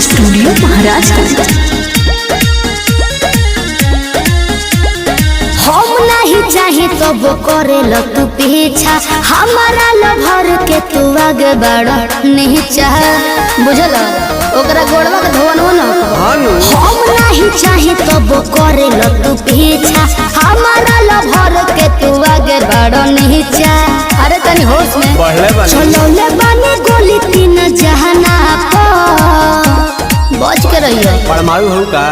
Studio Maharajganj. हम नहीं चाहे तो वो करे लो तू पीछा, हमारा लभर के तू आगे बढ़ नहीं चाह, बुझल ओकरा गोड़वा के धोवन हो ना। हम नहीं चाहे तो वो करे लो तू पीछा, हमारा लभर के तू आगे बढ़ नहीं चाह। अरे तनी होश में चलो ले बानी गोली तीन जहाना बच के रहिए। परमाणु हो का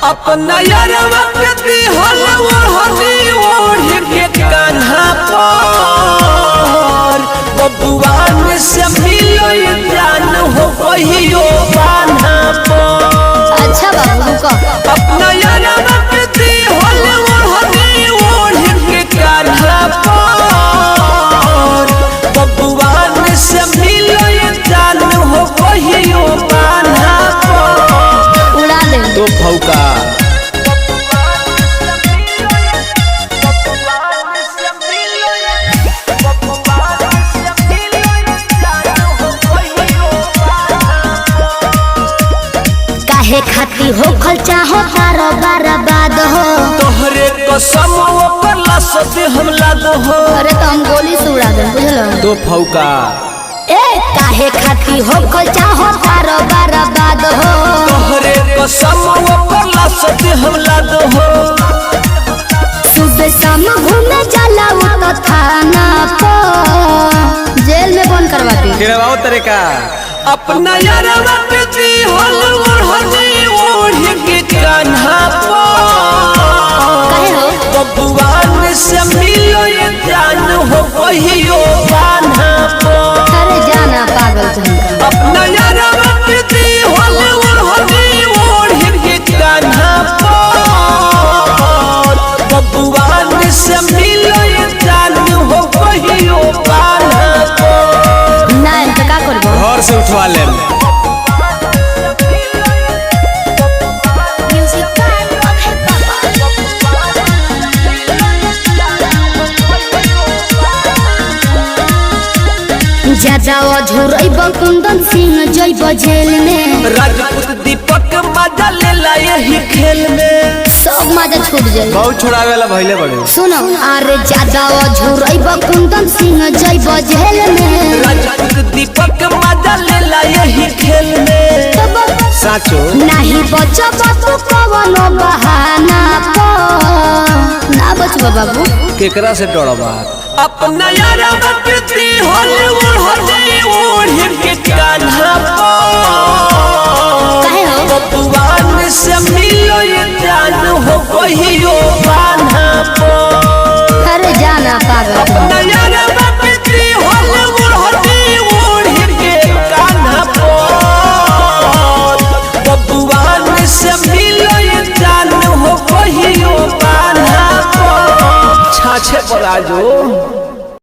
अपना यारवा के दिहल ओढ़नी ओढ़ के कान्हा पर बबुआन से मिलो जान हो कहियो बान्हा पर। अच्छा बाबू का अपना यारवा के दिहल ओढ़नी ओढ़ के कान्हा पर बबुआन से मिलो जान हो कहियो बान्हा पर। उड़ा दे तो फौका काहे खाती हो खल चाहो तारो बर्बाद हो। तोहरे कसम ओकर लाश से हमला दो हो। अरे तो हम गोली से उड़ा दे बुझलो। तो फौका ए काहे खाती हो खल चाहो तारो बर्बाद हो। तोहरे कसम ओकर लाश से हमला दो हो। सुबह शाम घूमे जाला वो तो थाना पर जेल में बंद करवाती। गिरवाओ तरीका अपना यारवा के दिहल ओढ़नी ओढ़ के कान्हा पर काहे हो बबुआन से मिलो जान हो कहियो बान्हा पर। अरे जाना पागल तुम। अपना यारवा के दिहल ओढ़नी ओढ़ के कान्हा पर बबुआन से मिलो जान हो कहियो बान्हा पर। ना इनका का करबो घर से उठवा ले ज्यादा अधूरई कुंदन सिंह जइब जेल में। राजपूत दीपक मजा ले ला यही खेल में। सब मजा छूट जाए। बहुत छुड़ावे ला भइले बड़े सुनो अरे ज्यादा अधूरई कुंदन सिंह जइब जेल में। राजपूत दीपक मजा ले ला यही खेल में। साचो नहीं बचब तू कवनो बहाना पर ना बचब बाबू। केकरा से डरबा अपना यारवा के दिहल ओढ़नी ओढ़ के कान्हा पर काहे हो बबुआन से मिलो जान हो कहियो